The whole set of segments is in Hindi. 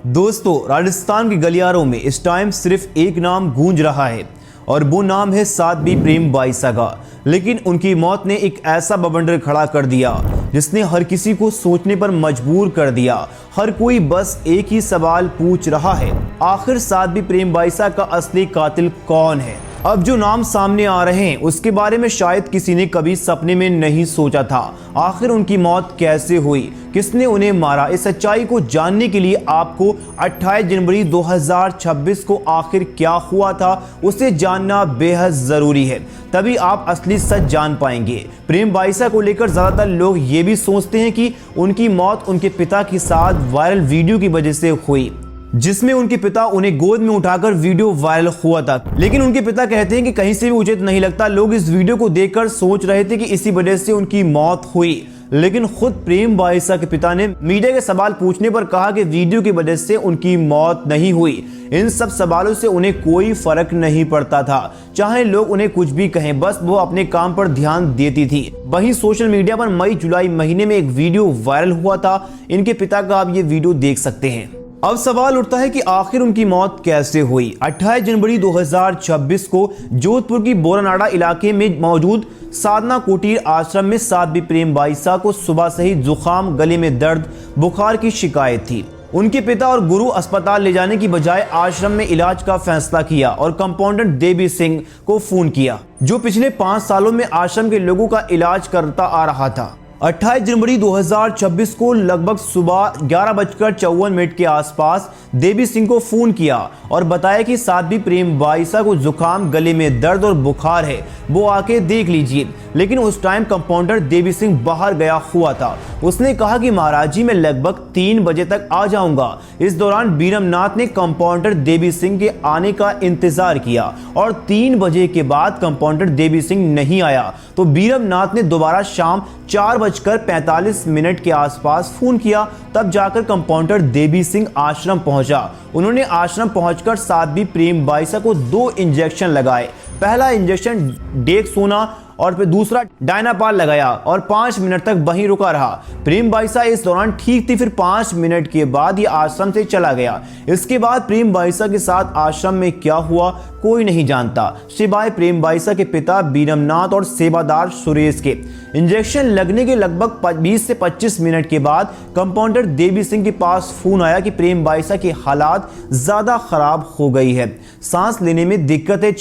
दोस्तों, राजस्थान के गलियारों में इस टाइम सिर्फ एक नाम गूंज रहा है और वो नाम है साध्वी प्रेम बाईसा का। लेकिन उनकी मौत ने एक ऐसा बवंडर खड़ा कर दिया जिसने हर किसी को सोचने पर मजबूर कर दिया। हर कोई बस एक ही सवाल पूछ रहा है, आखिर साध्वी प्रेम बाईसा का असली कातिल कौन है? अब जो नाम सामने आ रहे हैं उसके बारे में शायद किसी ने कभी सपने में नहीं सोचा था। आखिर उनकी मौत कैसे हुई, किसने उन्हें मारा? इस सच्चाई को जानने के लिए आपको 28 जनवरी 2026 को आखिर क्या हुआ था उसे जानना बेहद जरूरी है, तभी आप असली सच जान पाएंगे। प्रेम बाईसा को लेकर ज्यादातर लोग ये भी सोचते हैं कि उनकी मौत उनके पिता के साथ वायरल वीडियो की वजह से हुई, जिसमें उनके पिता उन्हें गोद में उठाकर वीडियो वायरल हुआ था। लेकिन उनके पिता कहते हैं कि कहीं से भी उचित नहीं लगता। लोग इस वीडियो को देखकर सोच रहे थे कि इसी वजह से उनकी मौत हुई, लेकिन खुद प्रेम बाईसा के पिता ने मीडिया के सवाल पूछने पर कहा कि वीडियो की वजह से उनकी मौत नहीं हुई। इन सब सवालों से उन्हें कोई फर्क नहीं पड़ता था, चाहे लोग उन्हें कुछ भी कहें, बस वो अपने काम पर ध्यान देती थी। वहीं सोशल मीडिया पर मई जुलाई महीने में एक वीडियो वायरल हुआ था इनके पिता का, आप ये वीडियो देख सकते हैं। अब सवाल उठता है कि आखिर उनकी मौत कैसे हुई। 28 जनवरी 2026 को जोधपुर की बोरानाडा इलाके में मौजूद साधना कुटीर आश्रम में साध्वी प्रेम बाईसा को सुबह से ही जुकाम, गले में दर्द, बुखार की शिकायत थी। उनके पिता और गुरु अस्पताल ले जाने की बजाय आश्रम में इलाज का फैसला किया और कंपाउंडर देवी सिंह को फोन किया, जो पिछले 5 सालों में आश्रम के लोगों का इलाज करता आ रहा था। 28 जनवरी 2026 को लगभग सुबह 11:54 के आसपास देवी सिंह को फोन किया और बताया कि साध्वी प्रेम बाईसा को जुकाम, गले में दर्द और बुखार है, वो आके देख लीजिए। लेकिन उस टाइम कंपाउंडर देवी सिंह बाहर गया हुआ था। उसने कहा कि महाराज जी, मैं लगभग 3 बजे तक आ जाऊंगा। इस दौरान बीरमनाथ ने कंपाउंडर देवी सिंह के आने का इंतजार किया और 3 बजे के बाद कंपाउंडर देवी सिंह नहीं आया तो बीरमनाथ ने दोबारा शाम 4:45 के आसपास फोन किया। तब जाकर कंपाउंडर देवी सिंह आश्रम पहुंचा। उन्होंने आश्रम पहुंचकर साध्वी प्रेम बाईसा को 2 इंजेक्शन लगाए। पहला इंजेक्शन डेक्सोना और फिर दूसरा डायनापाल लगाया और 5 मिनट तक वहीं रुका रहा। प्रेम बाईसा इस दौरान ठीक थी। फिर 5 मिनट के बाद ये आश्रम से चला गया। इसके बाद प्रेम बाईसा के साथ आश्रम में क्या हुआ कोई नहीं जानता, सिवाय प्रेम बाईसा के पिता बीरमनाथ और सेवादार सुरेश के। इंजेक्शन लगने के लगभग 20 से 25 मिनट के बाद कंपाउंडर देवी सिंह के पास फोन आया कि प्रेम बाईसा की हालात ज्यादा खराब हो गई है, सांस लेने में दिक्कत है,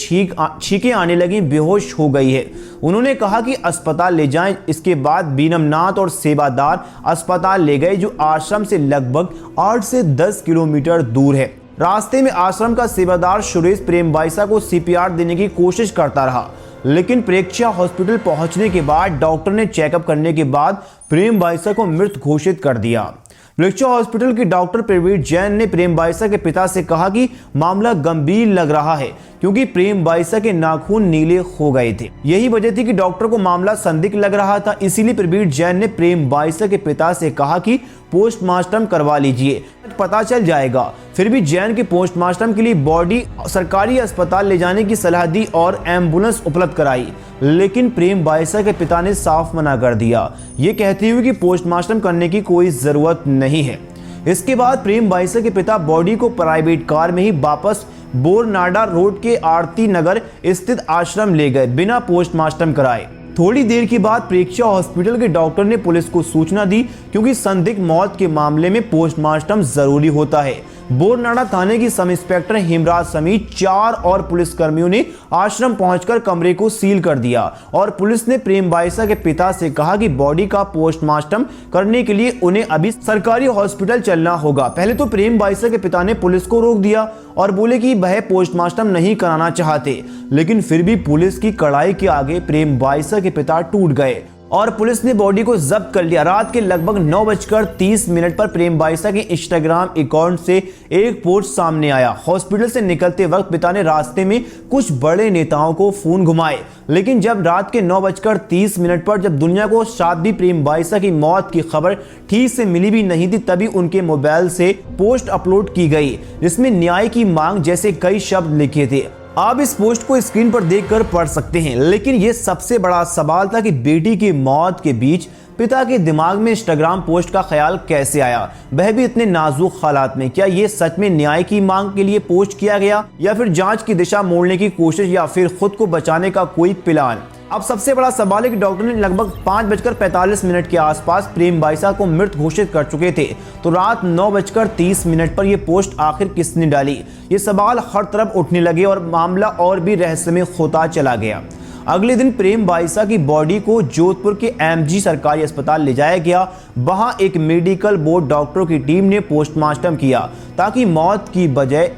छींकें आने लगी, बेहोश हो गई है। उन्होंने कहा कि अस्पताल ले जाएं। इसके बाद बीरमनाथ और सेवादार अस्पताल ले गए, जो आश्रम से लगभग 8 से 10 किलोमीटर दूर है। रास्ते में आश्रम का सेवादार सुरेश प्रेम बाईसा को CPR देने की कोशिश करता रहा, लेकिन प्रेक्षया हॉस्पिटल पहुंचने के बाद डॉक्टर ने चेकअप करने के बाद प्रेम बाईसा को मृत घोषित कर दिया। प्रेक्षया हॉस्पिटल के डॉक्टर प्रवीण जैन ने प्रेम बाईसा के पिता से कहा कि मामला गंभीर लग रहा है, क्योंकि प्रेम बाईसा के नाखून नीले हो गए थे। यही वजह थी कि डॉक्टर को मामला संदिग्ध लग रहा था। इसीलिए प्रवीण जैन ने प्रेम बाईसा के पिता से कहा कि पोस्टमार्टम करवा लीजिए, पता चल जाएगा। फिर भी जैन के पोस्टमार्टम के लिए बॉडी सरकारी अस्पताल ले जाने की सलाह दी और एम्बुलेंस उपलब्ध कराई, लेकिन प्रेम बाईसा के पिता ने साफ मना कर दिया, ये कहते हुए कि पोस्टमार्टम करने की कोई जरूरत नहीं है। इसके बाद प्रेम बाईसा के पिता बॉडी को प्राइवेट कार में ही वापस बोरनाडा रोड के आरती नगर स्थित आश्रम ले गए, बिना पोस्टमार्टम कराए। थोड़ी देर के बाद प्रेक्षया हॉस्पिटल के डॉक्टर ने पुलिस को सूचना दी, क्योंकि संदिग्ध मौत के मामले में पोस्टमार्टम जरूरी होता है। बोरनाडा थाने की सब इंस्पेक्टर हेमराज समेत 4 और पुलिसकर्मियों ने आश्रम पहुंचकर कमरे को सील कर दिया और पुलिस ने प्रेम बाईसा के पिता से कहा कि बॉडी का पोस्टमार्टम करने के लिए उन्हें अभी सरकारी हॉस्पिटल चलना होगा। पहले तो प्रेम बाईसा के पिता ने पुलिस को रोक दिया और बोले कि वह पोस्टमार्टम नहीं कराना चाहते, लेकिन फिर भी पुलिस की कड़ाई के आगे प्रेम बाईसा के पिता टूट गए और पुलिस ने बॉडी को जब्त कर लिया। रात के लगभग 9:30 पर प्रेम बाईसा के इंस्टाग्राम अकाउंट से एक पोस्ट सामने आया। हॉस्पिटल से निकलते वक्त पिता ने रास्ते में कुछ बड़े नेताओं को फोन घुमाए, लेकिन जब रात के 9:30 पर जब दुनिया को साध्वी प्रेम बाईसा की मौत की खबर ठीक से मिली भी नहीं थी, तभी उनके मोबाइल से पोस्ट अपलोड की गई, जिसमें न्याय की मांग जैसे कई शब्द लिखे थे। आप इस पोस्ट को स्क्रीन पर देखकर पढ़ सकते हैं। लेकिन यह सबसे बड़ा सवाल था कि बेटी की मौत के बीच पिता के दिमाग में इंस्टाग्राम पोस्ट का ख्याल कैसे आया, वह भी इतने नाजुक हालात में। क्या ये सच में न्याय की मांग के लिए पोस्ट किया गया, या फिर जांच की दिशा मोड़ने की कोशिश, या फिर खुद को बचाने का कोई प्लान? अब सबसे बड़ा सवाल है कि डॉक्टर ने लगभग 5:45 के आसपास प्रेम बाइसा को मृत घोषित कर चुके थे, तो रात 9:30 पर यह पोस्ट आखिर किसने डाली? ये सवाल हर तरफ उठने लगे और मामला और भी रहस्यमय होता चला गया। अगले दिन प्रेम बाइसा की बॉडी को जोधपुर के एमजी सरकारी अस्पताल ले जाया गया। वहां एक मेडिकल बोर्ड डॉक्टरों की टीम ने पोस्टमार्टम किया ताकि मौत की वजह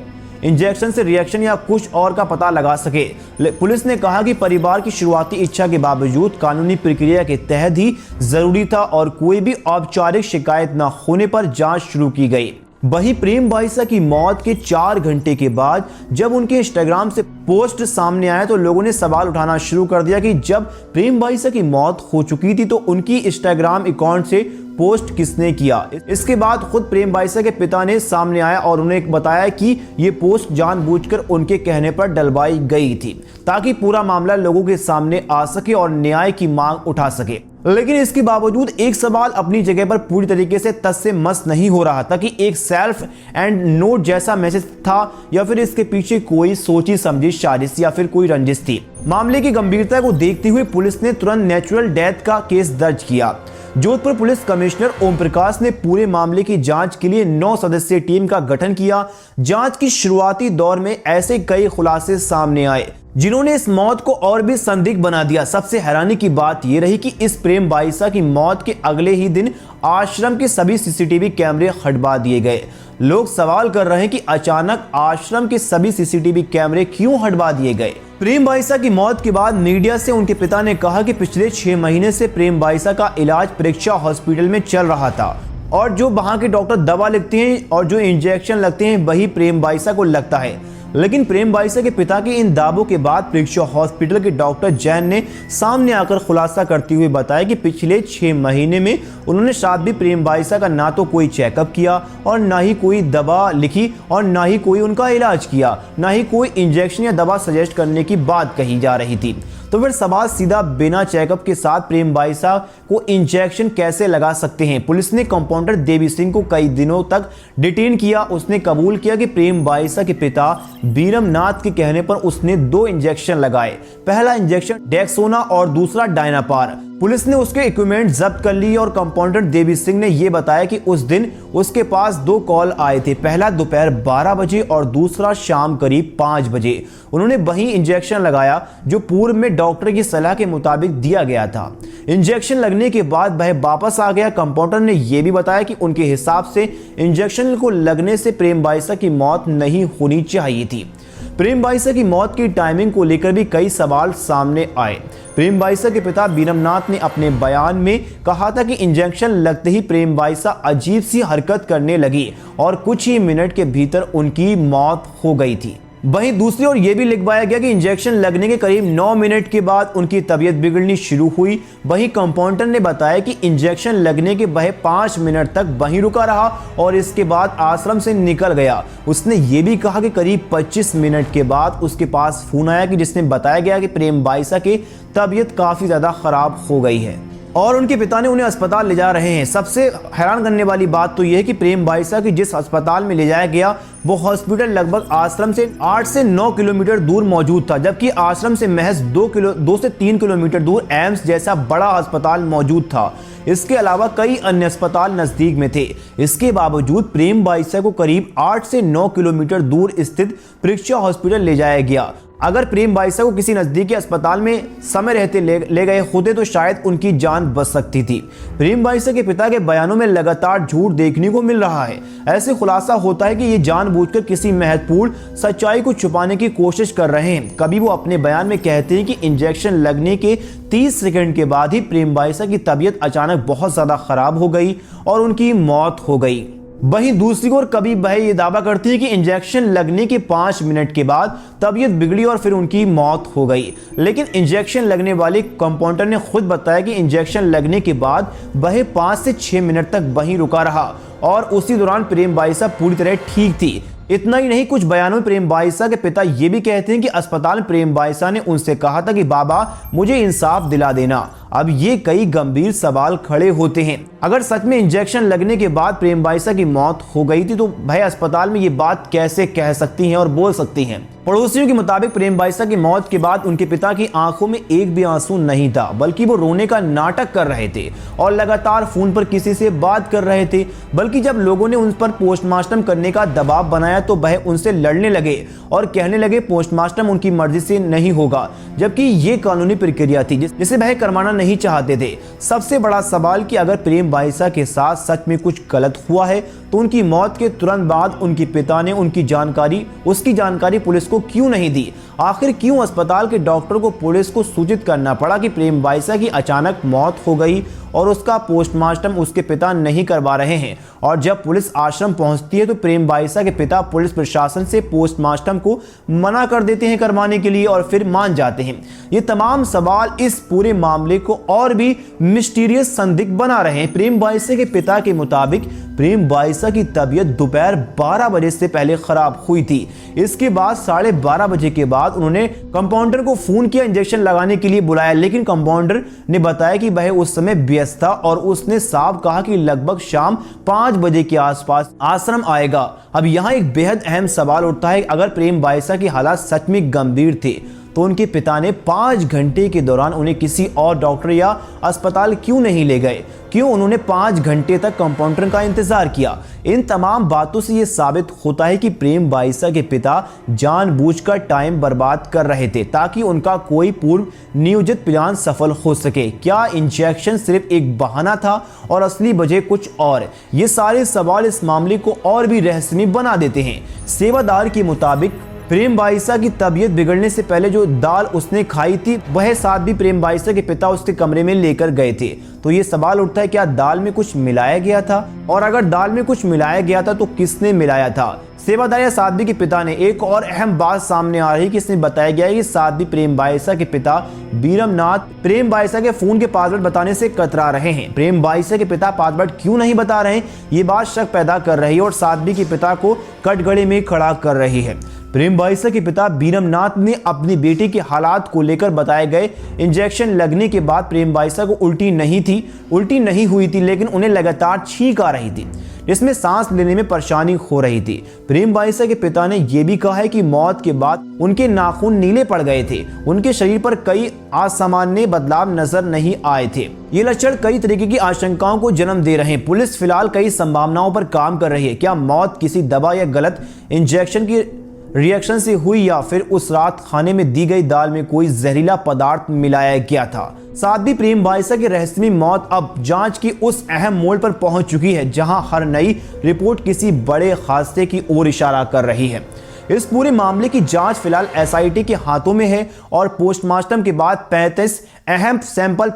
इंजेक्शन से रिएक्शन या कुछ और का पता लगा सके। पुलिस ने कहा कि परिवार की शुरुआती इच्छा के बावजूद कानूनी प्रक्रिया के तहत ही जरूरी था और कोई भी औपचारिक शिकायत न होने पर जांच शुरू की गई। वहीं प्रेम बाइसा की मौत के 4 घंटे के बाद जब उनके इंस्टाग्राम से पोस्ट सामने आया तो लोगों ने सवाल उठाना शुरू कर दिया कि जब प्रेम बाइसा की मौत हो चुकी थी तो उनकी इंस्टाग्राम अकाउंट से पोस्ट किसने किया। इसके बाद खुद प्रेम बाइसा के पिता ने सामने आया और उन्हें बताया कि ये पोस्ट जानबूझकर उनके कहने पर डलवाई गई थी ताकि पूरा मामला लोगों के सामने आ सके और न्याय की मांग उठा सके। लेकिन इसके बावजूद एक सवाल अपनी जगह पर पूरी तरीके से तस से मस नहीं हो रहा था कि एक सेल्फ एंड नोट जैसा मैसेज था या फिर इसके पीछे कोई सोची समझी साजिश या फिर कोई रंजिश थी। मामले की गंभीरता को देखते हुए पुलिस ने तुरंत नेचुरल डेथ का केस दर्ज किया। जोधपुर पुलिस कमिश्नर ओम प्रकाश ने पूरे मामले की जांच के लिए 9 सदस्यीय टीम का गठन किया। जांच की शुरुआती दौर में ऐसे कई खुलासे सामने आए जिन्होंने इस मौत को और भी संदिग्ध बना दिया। सबसे हैरानी की बात यह रही कि इस प्रेम बाइसा की मौत के अगले ही दिन आश्रम के सभी सीसीटीवी कैमरे हटवा दिए गए। लोग सवाल कर रहे हैं कि अचानक आश्रम के सभी सीसीटीवी कैमरे क्यों हटवा दिए गए। प्रेम बाइसा की मौत के बाद मीडिया से उनके पिता ने कहा कि पिछले 6 महीने से प्रेम बाइसा का इलाज परीक्षा हॉस्पिटल में चल रहा था और जो वहां के डॉक्टर दवा लिखते हैं और जो इंजेक्शन लगते हैं वही प्रेम बाइसा को लगता है। लेकिन प्रेम बाइसा के पिता के इन दावों के बाद परीक्षा हॉस्पिटल के डॉक्टर जैन ने सामने आकर खुलासा करते हुए बताया कि पिछले 6 महीने में उन्होंने साथ भी प्रेम बाइसा का ना तो कोई चेकअप किया और ना ही कोई दवा लिखी और ना ही कोई उनका इलाज किया, ना ही कोई इंजेक्शन या दवा सजेस्ट करने की बात कही जा रही थी। तो फिर सवाल सीधा बिना चेकअप के साथ प्रेम बाइसा को इंजेक्शन कैसे लगा सकते हैं। पुलिस ने कंपाउंडर देवी सिंह को कई दिनों तक डिटेन किया। उसने कबूल किया कि प्रेम बाइसा के पिता बीरम नाथ के कहने पर उसने 2 इंजेक्शन लगाए। पहला इंजेक्शन डेक्सोना और दूसरा डायनापार। पुलिस ने उसके इक्विपमेंट जब्त कर लिए और कंपाउंडर देवी सिंह ने यह बताया कि उस दिन उसके पास 2 कॉल आए थे, पहला दोपहर 12 बजे और दूसरा शाम करीब 5 बजे। उन्होंने वही इंजेक्शन लगाया जो पूर्व में डॉक्टर की सलाह के मुताबिक दिया गया था। इंजेक्शन लगने के बाद वह वापस आ गया। कंपाउंडर ने यह भी बताया कि उनके हिसाब से इंजेक्शन को लगने से प्रेम बाइसा की मौत नहीं होनी चाहिए थी। प्रेम बाइसा की मौत की टाइमिंग को लेकर भी कई सवाल सामने आए। प्रेम बाइसा के पिता बीरमनाथ ने अपने बयान में कहा था कि इंजेक्शन लगते ही प्रेम बाइसा अजीब सी हरकत करने लगी और कुछ ही मिनट के भीतर उनकी मौत हो गई थी। वहीं दूसरी ओर यह भी लिखवाया गया कि इंजेक्शन लगने के करीब 9 मिनट के बाद उनकी तबीयत बिगड़नी शुरू हुई। वहीं कंपाउंडर ने बताया कि इंजेक्शन लगने के वह 5 मिनट तक वहीं रुका रहा और इसके बाद आश्रम से निकल गया। उसने ये भी कहा कि करीब 25 मिनट के बाद उसके पास फोन आया कि जिसने बताया गया कि प्रेम बाइसा की तबीयत काफी ज्यादा खराब हो गई है और उनके पिता ने उन्हें अस्पताल ले जा रहे हैं। सबसे हैरान करने वाली बात तो यह है कि प्रेम बाइसा की जिस अस्पताल में ले जाया गया वो हॉस्पिटल लगभग आश्रम से 8 से 9 किलोमीटर दूर मौजूद था, जबकि आश्रम से महज 2 से 3 किलोमीटर दूर एम्स जैसा बड़ा अस्पताल मौजूद था। इसके अलावा कई अन्य अस्पताल नजदीक में थे। इसके बावजूद प्रेम बाइसा को करीब 8 से 9 किलोमीटर दूर स्थित परीक्षा हॉस्पिटल ले जाया गया। अगर प्रेम बाइसा को किसी नजदीकी अस्पताल में समय रहते ले गए होते तो शायद उनकी जान बच सकती थी। प्रेम बाइसा के पिता के बयानों में लगातार झूठ देखने को मिल रहा है। ऐसे खुलासा होता है कि ये जानबूझकर किसी महत्वपूर्ण सच्चाई को छुपाने की कोशिश कर रहे हैं। कभी वो अपने बयान में कहते हैं कि इंजेक्शन लगने के 30 सेकंड के बाद ही प्रेम बाइसा की तबीयत अचानक बहुत ज्यादा खराब हो गई और उनकी मौत हो गई। वहीं दूसरी ओर कभी वह ये दावा करती है कि इंजेक्शन लगने के 5 मिनट के बाद तबीयत बिगड़ी और फिर उनकी मौत हो गई। लेकिन इंजेक्शन लगने वाले कंपाउंडर ने खुद बताया कि इंजेक्शन लगने के बाद वह 5 से 6 मिनट तक वहीं रुका रहा और उसी दौरान प्रेम बाइसा पूरी तरह ठीक थी। इतना ही नहीं, कुछ बयानों में प्रेम बाइसा के पिता ये भी कहते हैं कि अस्पताल प्रेम बाइसा ने उनसे कहा था कि बाबा मुझे इंसाफ दिला देना। अब ये कई गंभीर सवाल खड़े होते हैं। अगर सच में इंजेक्शन लगने के बाद प्रेम बाईसा की मौत हो गई थी तो भाई अस्पताल में ये बात कैसे कह सकती हैं और बोल सकती हैं। पड़ोसियों के मुताबिक प्रेम बाईसा की मौत के बाद उनके पिता की आंखों में एक भी आंसू नहीं था, बल्कि वो रोने का नाटक कर रहे थे और लगातार फोन पर किसी से बात कर रहे थे। बल्कि जब लोगों ने उन पर पोस्टमार्टम करने का दबाव बनाया तो वह उनसे लड़ने लगे और कहने लगे पोस्टमार्टम उनकी मर्जी से नहीं होगा, जबकि ये कानूनी प्रक्रिया थी जिसे वह करवाना नहीं चाहते थे। सबसे बड़ा सवाल कि अगर प्रेम बाईसा के साथ सच में कुछ गलत हुआ है तो उनकी मौत के तुरंत बाद उनके पिता ने उसकी जानकारी पुलिस को क्यों नहीं दी। आखिर क्यों अस्पताल के डॉक्टर को पुलिस को सूचित करना पड़ा कि प्रेम बाईसा की अचानक मौत हो गई और उसका पोस्टमार्टम उसके पिता नहीं करवा रहे हैं। और जब पुलिस आश्रम पहुंचती है तो प्रेम बाईसा के पिता पुलिस प्रशासन से पोस्टमार्टम को मना कर देते हैं करवाने के लिए और फिर मान जाते हैं। ये तमाम सवाल इस पूरे मामले को और भी मिस्टीरियस संदिग्ध बना रहे हैं। प्रेम बाईसा के पिता के मुताबिक प्रेम बाईसा की तबीयत दोपहर 12 बजे से पहले खराब हुई थी। इसके बाद 12:30 बजे के बाद उन्होंने कंपाउंडर को फोन किया इंजेक्शन लगाने के लिए बुलाया, लेकिन कंपाउंडर ने बताया कि वह उस समय व्यस्त था और उसने साफ कहा कि लगभग शाम 5 बजे के आसपास आश्रम आएगा। अब यहाँ एक बेहद अहम सवाल उठता है, अगर प्रेम बाईसा की हालात सच में गंभीर थे तो उनके पिता ने 5 घंटे के दौरान उन्हें किसी और डॉक्टर या अस्पताल क्यों नहीं ले गए? क्यों उन्होंने 5 घंटे तक कंपाउंडर का इंतजार किया? इन तमाम बातों से यह साबित होता है कि प्रेम बाईसा के पिता जानबूझकर टाइम बर्बाद कर रहे थे ताकि उनका कोई पूर्व नियोजित प्लान सफल हो सके। क्या इंजेक्शन सिर्फ एक बहाना था और असली वजह कुछ और? ये सारे सवाल इस मामले को और भी रहस्यमय बना देते हैं। सेवादार के मुताबिक प्रेम बाईसा की तबीयत बिगड़ने से पहले जो दाल उसने खाई थी वह साथ भी प्रेम बाईसा के पिता उसके कमरे में लेकर गए थे। तो ये सवाल उठता है, क्या दाल में कुछ मिलाया गया था? और अगर दाल में कुछ मिलाया गया था तो किसने मिलाया था? सेवादार या साध्वी के पिता ने एक और अहम बात सामने आ रही है कि इसमें बताया गया है कि साध्वी प्रेम बाईसा के पिता बीरमनाथ प्रेम बाईसा के फोन के पासवर्ड बताने से कतरा रहे हैं। प्रेम बाईसा के पिता पासवर्ड क्यों नहीं बता रहे हैं, ये बात शक पैदा कर रही है और साध्वी के पिता को कटघरे में खड़ा कर रही है। प्रेम बाईसा के पिता बीरमनाथ ने अपनी बेटी के हालात को लेकर बताए गए इंजेक्शन लगने के बाद प्रेम बाईसा को उल्टी नहीं हुई थी, लेकिन उन्हें लगातार छींक आ रही थी जिसमें सांस लेने में परेशानी हो रही थी। प्रेम बाईसा के पिता ने यह भी कहा है कि मौत के बाद उनके नाखून नीले पड़ गए थे, उनके शरीर पर कई असामान्य बदलाव नजर नहीं आए थे। ये लक्षण कई तरीके की आशंकाओं को जन्म दे रहे हैं। पुलिस फिलहाल कई संभावनाओं पर काम कर रही है। क्या मौत किसी दवा या गलत इंजेक्शन की रिएक्शन से हुई या फिर उस रात खाने में दी गई दाल में कोई जहरीला पदार्थ मिलाया गया था? साथ ही प्रेम बाईसा की रहस्यमय मौत अब जांच की उस अहम मोड़ पर पहुंच चुकी है जहां हर नई रिपोर्ट किसी बड़े हादसे की ओर इशारा कर रही है। इस पूरे मामले की जांच फिलहाल एसआईटी के हाथों में है और पोस्टमार्टम के बाद 35 अहम सैंपल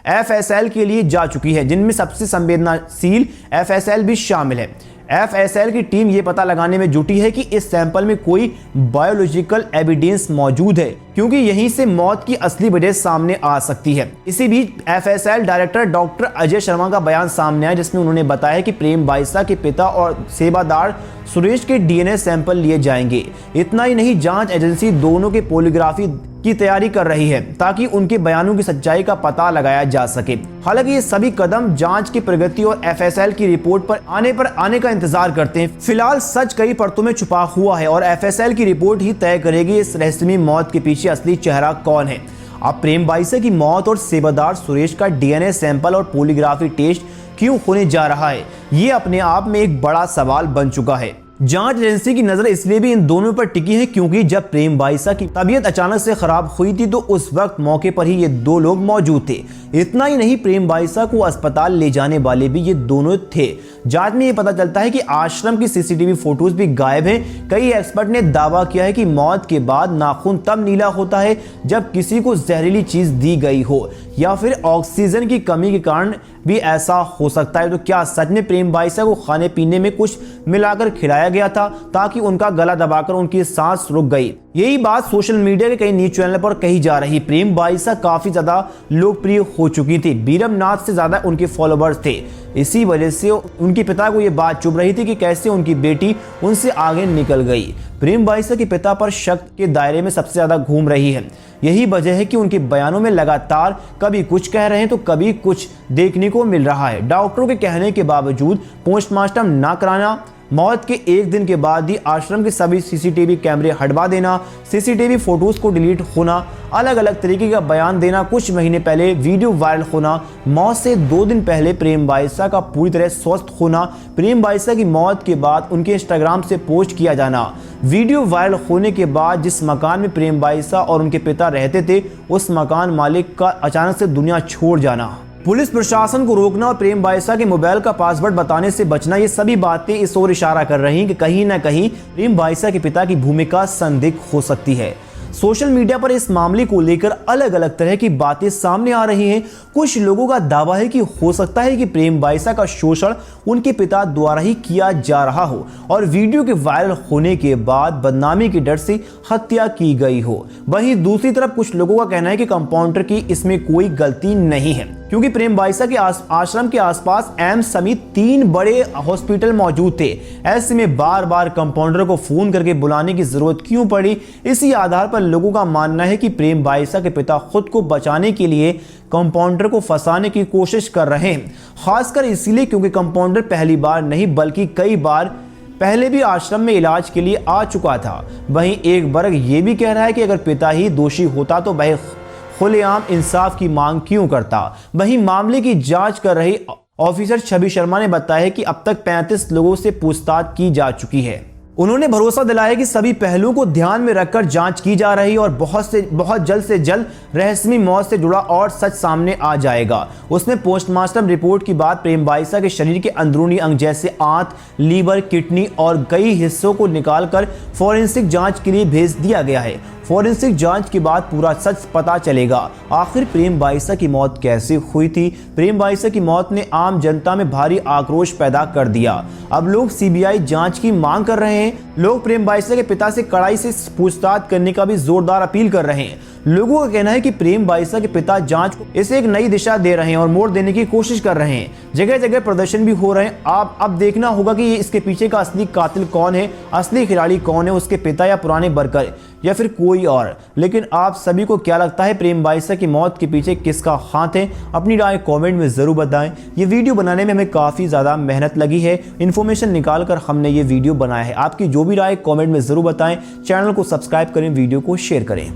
एफएसएल के लिए जा चुकी है, जिनमें सबसे संवेदनशील एफएसएल भी शामिल है। एफएसएल की टीम ये पता लगाने में जुटी है कि इस सैंपल में कोई बायोलॉजिकल एविडेंस मौजूद है, क्योंकि यहीं से मौत की असली वजह सामने आ सकती है। इसी बीच FSL director doctor Ajay Sharma का बयान सामने आया, जिसमें उन्होंने बताया कि प्रेम बाईसा के पिता और सेवादार सुरेश के डीएनए सैंपल लिए जाएंगे। इतना ही नहीं, जांच एजेंसी दोनों के पॉलीग्राफी की तैयारी कर रही है ताकि उनके बयानों की सच्चाई का पता लगाया जा सके। हालांकि ये सभी कदम जांच की प्रगति और एफएसएल की रिपोर्ट पर आने का इंतजार करते हैं। फिलहाल सच कई परतों में छुपा हुआ है और एफएसएल की रिपोर्ट ही तय करेगी इस रहस्यमय मौत के पीछे असली चेहरा कौन है। अब प्रेम बाईसा की मौत और सेवादार सुरेश का डीएनए सैंपल और पॉलीग्राफी टेस्ट क्यों होने जा रहा है, ये अपने आप में एक बड़ा सवाल बन चुका है। जांच एजेंसी की नजर इसलिए भी इन दोनों पर टिकी है क्योंकि जब प्रेम बाईसा की तबीयत अचानक से खराब हुई थी तो उस वक्त मौके पर ही ये दो लोग मौजूद थे। इतना ही नहीं, प्रेम बाईसा को अस्पताल ले जाने वाले भी ये दोनों थे। जांच में ये पता चलता है कि आश्रम की सीसीटीवी फोटोज भी गायब हैं। कई एक्सपर्ट ने दावा किया है कि मौत के बाद नाखून तब नीला होता है जब किसी को जहरीली चीज दी गई हो या फिर ऑक्सीजन की कमी के कारण भी ऐसा हो सकता है। तो क्या सच में प्रेम बाईसा को खाने पीने में कुछ मिलाकर खिलाया गया था ताकि उनका गला दबाकर उनकी सांस रुक गई? यही बात सोशल मीडिया के कई न्यूज चैनल पर कही जा रही। प्रेम बाईसा काफी ज्यादा लोकप्रिय हो चुकी थी, बीरमनाथ से ज्यादा उनके फॉलोअर्स थे। इसी वजह से उनके पिता को ये बात चुभ रही थी कि कैसे उनकी बेटी उनसे आगे निकल गई। प्रेम बाईसा के पिता पर शक के दायरे में सबसे ज्यादा घूम रही है। यही वजह है कि उनके बयानों में लगातार कभी कुछ कह रहे हैं तो कभी कुछ देखने को मिल रहा है। डॉक्टरों के कहने के बावजूद पोस्टमार्टम ना कराना, मौत के एक दिन के बाद ही आश्रम के सभी सीसीटीवी कैमरे हटवा देना, सीसीटीवी फोटोज को डिलीट होना, अलग अलग तरीके का बयान देना, कुछ महीने पहले वीडियो वायरल होना, मौत से 2 दिन पहले प्रेम बाईसा का पूरी तरह स्वस्थ होना, प्रेम बाईसा की मौत के बाद उनके इंस्टाग्राम से पोस्ट किया जाना, वीडियो वायरल होने के बाद जिस मकान में प्रेम बाईसा और उनके पिता रहते थे उस मकान मालिक का अचानक से दुनिया छोड़ जाना, पुलिस प्रशासन को रोकना और प्रेम बाईसा के मोबाइल का पासवर्ड बताने से बचना, ये सभी बातें इस ओर इशारा कर रही हैं कि कहीं ना कहीं प्रेम बाईसा के पिता की भूमिका संदिग्ध हो सकती है। सोशल मीडिया पर इस मामले को लेकर अलग अलग तरह की बातें सामने आ रही हैं। कुछ लोगों का दावा है कि हो सकता है कि प्रेम बाईसा का शोषण उनके पिता द्वारा ही किया जा रहा हो और वीडियो के वायरल होने के बाद बदनामी के डर से हत्या की गई हो। वहीं दूसरी तरफ कुछ लोगों का कहना है कि कंपाउंडर की इसमें कोई गलती नहीं है, क्योंकि प्रेम बाईसा के आश्रम के आसपास एम्स समेत 3 बड़े हॉस्पिटल मौजूद थे। ऐसे में बार बार कंपाउंडर को फोन करके बुलाने की जरूरत क्यों पड़ी? इसी आधार पर लोगों का मानना है कि प्रेम बाईसा के पिता खुद को बचाने के लिए कंपाउंडर को फंसाने की कोशिश कर रहे हैं, खासकर इसलिए क्योंकि कंपाउंडर पहली बार नहीं बल्कि कई बार पहले भी आश्रम में इलाज के लिए आ चुका था। वहीं एक वर्ग ये भी कह रहा है कि अगर पिता ही दोषी होता तो वह खुलेआम इंसाफ की मांग क्यों करता। वहीं मामले की जांच कर रही ऑफिसर छवि शर्मा ने बताया कि अब तक 35 लोगों से पूछताछ की जा चुकी है। उन्होंने भरोसा दिलाया कि सभी पहलुओं को ध्यान में रखकर जांच की जा रही है और बहुत जल्द से जल्द रहस्यमयी मौत से जुड़ा और सच सामने आ जाएगा। उसमें पोस्टमार्टम रिपोर्ट की बात प्रेम बाईसा के शरीर के अंदरूनी अंग जैसे आंत, लीवर, किडनी और कई हिस्सों को निकालकर फॉरेंसिक जांच के लिए भेज दिया गया है। फॉरेंसिक जांच के बाद पूरा सच पता चलेगा। आखिर प्रेम बाईसा की मौत कैसे हुई थी? प्रेम बाईसा की मौत ने आम जनता में भारी आक्रोश पैदा कर दिया। अब लोग सीबीआई जांच की मांग कर रहे हैं। लोग प्रेम बाईसा के पिता से कड़ाई से पूछताछ करने का भी जोरदार अपील कर रहे हैं। लोगों का कहना है कि प्रेम बाईसा के पिता जांच को इसे एक नई दिशा दे रहे हैं और मोड़ देने की कोशिश कर रहे हैं। जगह जगह प्रदर्शन भी हो रहे हैं। आप अब देखना होगा कि इसके पीछे का असली कातिल कौन है, असली खिलाड़ी कौन है, उसके पिता या पुराने वर्कर या फिर कोई और। लेकिन आप सभी को क्या लगता है, प्रेम बाईसा की मौत के पीछे किसका हाथ है? अपनी राय कमेंट में जरूर बताएं। ये वीडियो बनाने में हमें काफी ज्यादा मेहनत लगी है, इन्फॉर्मेशन निकाल कर हमने ये वीडियो बनाया है। आपकी जो भी राय कमेंट में जरूर बताएं। चैनल को सब्सक्राइब करें, वीडियो को शेयर करें।